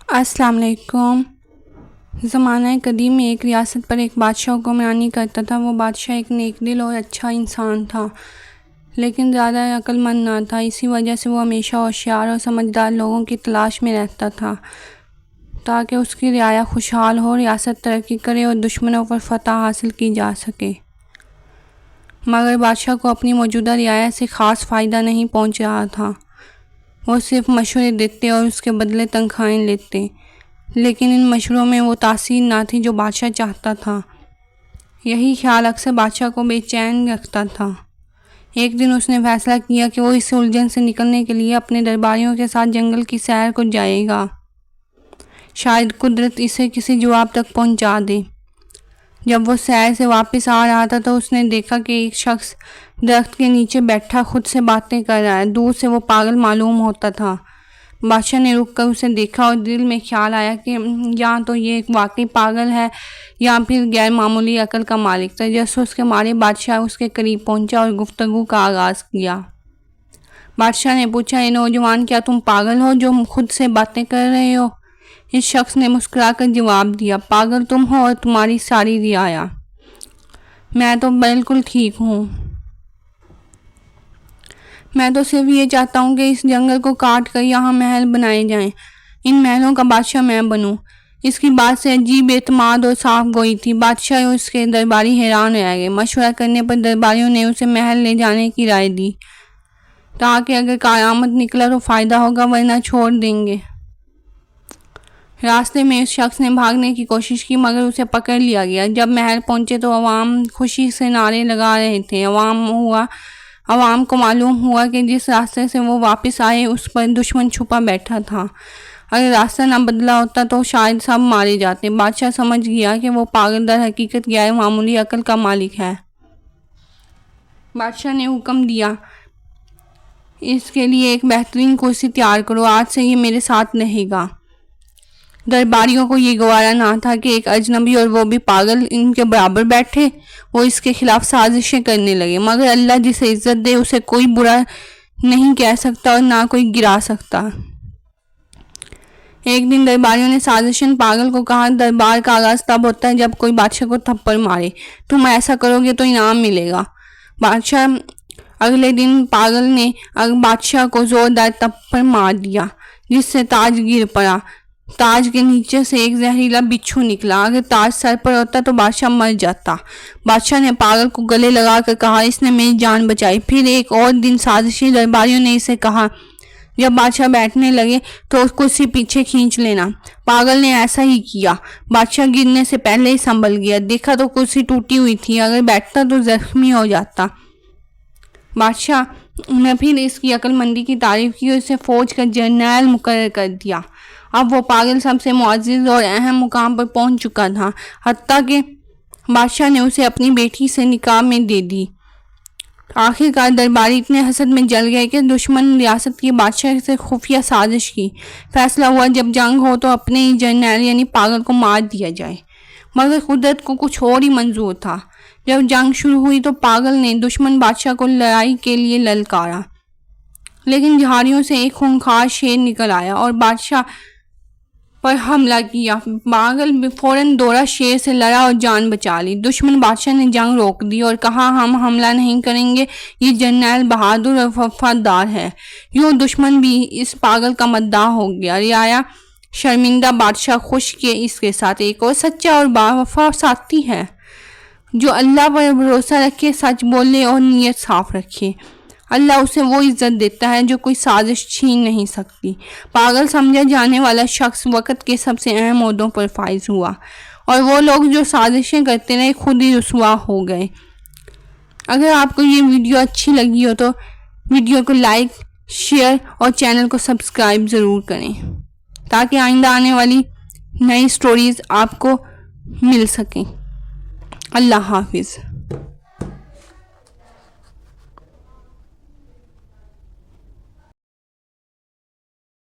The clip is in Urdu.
السلام علیکم۔ زمانہ قدیم میں ایک ریاست پر ایک بادشاہ حکمرانی کرتا تھا۔ وہ بادشاہ ایک نیک دل اور اچھا انسان تھا، لیکن زیادہ عقل مند نہ تھا۔ اسی وجہ سے وہ ہمیشہ ہوشیار اور سمجھدار لوگوں کی تلاش میں رہتا تھا تاکہ اس کی رعایا خوشحال ہو، ریاست ترقی کرے اور دشمنوں پر فتح حاصل کی جا سکے۔ مگر بادشاہ کو اپنی موجودہ رعایا سے خاص فائدہ نہیں پہنچ رہا تھا۔ وہ صرف مشورے دیتے اور اس کے بدلے تنخواہیں لیتے، لیکن ان مشوروں میں وہ تاثیر نہ تھی جو بادشاہ چاہتا تھا۔ یہی خیال اکثر بادشاہ کو بے چین رکھتا تھا۔ ایک دن اس نے فیصلہ کیا کہ وہ اس الجھن سے نکلنے کے لیے اپنے درباریوں کے ساتھ جنگل کی سیر کو جائے گا۔ شاید قدرت اسے کسی جواب تک پہنچا دے۔ جب وہ سیر سے واپس آ رہا تھا تو اس نے دیکھا کہ ایک شخص درخت کے نیچے بیٹھا خود سے باتیں کر رہا ہے۔ دور سے وہ پاگل معلوم ہوتا تھا۔ بادشاہ نے رک کر اسے دیکھا اور دل میں خیال آیا کہ یا تو یہ واقعی پاگل ہے یا پھر غیر معمولی عقل کا مالک۔ تجسس کے مارے بادشاہ اس کے قریب پہنچا اور گفتگو کا آغاز کیا۔ بادشاہ نے پوچھا، اے نوجوان، کیا تم پاگل ہو جو خود سے باتیں کر رہے ہو؟ اس شخص نے مسکرا کر جواب دیا، پاگل تم ہو اور تمہاری ساری رعایا۔ میں تو بالکل ٹھیک ہوں۔ میں تو صرف یہ چاہتا ہوں کہ اس جنگل کو کاٹ کر یہاں محل بنائے جائیں، ان محلوں کا بادشاہ میں بنوں۔ اس کی بات سے عجیب اعتماد اور صاف گوئی تھی۔ بادشاہ اور اس کے درباری حیران رہ گئے۔ مشورہ کرنے پر درباریوں نے اسے محل لے جانے کی رائے دی تاکہ اگر کارآمد نکلا تو فائدہ ہوگا، ورنہ چھوڑ دیں گے۔ راستے میں اس شخص نے بھاگنے کی کوشش کی مگر اسے پکڑ لیا گیا۔ جب محل پہنچے تو عوام خوشی سے نعرے لگا رہے تھے۔ عوام کو معلوم ہوا کہ جس راستے سے وہ واپس آئے اس پر دشمن چھپا بیٹھا تھا۔ اگر راستہ نہ بدلا ہوتا تو شاید سب مارے جاتے۔ بادشاہ سمجھ گیا کہ وہ پاگل در حقیقت غیر معمولی عقل کا مالک ہے۔ بادشاہ نے حکم دیا، اس کے لیے ایک بہترین کرسی تیار کرو، آج سے یہ میرے ساتھ رہے گا۔ درباریوں کو یہ گوارا نہ تھا کہ ایک اجنبی اور وہ بھی پاگل ان کے برابر بیٹھے۔ وہ اس کے خلاف سازشیں کرنے لگے، مگر اللہ جسے عزت دے اسے کوئی برا نہیں کہہ سکتا اور نہ کوئی گرا سکتا۔ ایک دن درباریوں نے سازشاً پاگل کو کہا، دربار کا آغاز تب ہوتا ہے جب کوئی بادشاہ کو تھپڑ مارے، تم ایسا کرو گے تو انعام ملے گا۔ اگلے دن پاگل نے بادشاہ کو زوردار تھپڑ مار دیا جس سے تاج گر پڑا۔ تاج کے نیچے سے ایک زہریلا بچھو نکلا۔ اگر تاج سر پر ہوتا تو بادشاہ مر جاتا۔ بادشاہ نے پاگل کو گلے لگا کر کہا، اس نے میری جان بچائی۔ پھر ایک اور دن سازشی درباریوں نے اسے کہا، جب بادشاہ بیٹھنے لگے تو اس کرسی پیچھے کھینچ لینا۔ پاگل نے ایسا ہی کیا۔ بادشاہ گرنے سے پہلے ہی سنبھل گیا، دیکھا تو کرسی ٹوٹی ہوئی تھی، اگر بیٹھتا تو زخمی ہو جاتا۔ بادشاہ نے پھر اس کی عقل مندی کی تعریف کی اور اسے فوج کا جرنیل مقرر کر دیا۔ اب وہ پاگل سب سے معزز اور اہم مقام پر پہنچ چکا تھا، حتیٰ کہ بادشاہ نے اسے اپنی بیٹی سے نکاح میں دے دی۔ آخر کار درباری اتنے حسد میں جل گئے کہ دشمن ریاست کی بادشاہ سے خفیہ سازش کی۔ فیصلہ ہوا جب جنگ ہو تو اپنے ہی جرنیل یعنی پاگل کو مار دیا جائے، مگر قدرت کو کچھ اور ہی منظور تھا۔ جب جنگ شروع ہوئی تو پاگل نے دشمن بادشاہ کو لڑائی کے لیے للکارا، لیکن جھاڑیوں سے ایک خونخوار شیر نکل آیا اور بادشاہ پر حملہ کیا۔ پاگل فوراً دوڑا، شیر سے لڑا اور جان بچا لی۔ دشمن بادشاہ نے جنگ روک دی اور کہا، ہم حملہ نہیں کریں گے، یہ جرنیل بہادر اور وفادار ہے۔ یوں دشمن بھی اس پاگل کا مداح ہو گیا۔ رعایا شرمندہ، بادشاہ خوش کہ اس کے ساتھ ایک اور سچا اور باوفا ساتھی ہے جو اللہ پر بھروسہ رکھے، سچ بولے اور نیت صاف رکھے۔ اللہ اسے وہ عزت دیتا ہے جو کوئی سازش چھین نہیں سکتی۔ پاگل سمجھا جانے والا شخص وقت کے سب سے اہم عہدوں پر فائز ہوا، اور وہ لوگ جو سازشیں کرتے رہے خود ہی رسوا ہو گئے۔ اگر آپ کو یہ ویڈیو اچھی لگی ہو تو ویڈیو کو لائک، شیئر اور چینل کو سبسکرائب ضرور کریں تاکہ آئندہ آنے والی نئی سٹوریز آپ کو مل سکیں۔ اللہ حافظ۔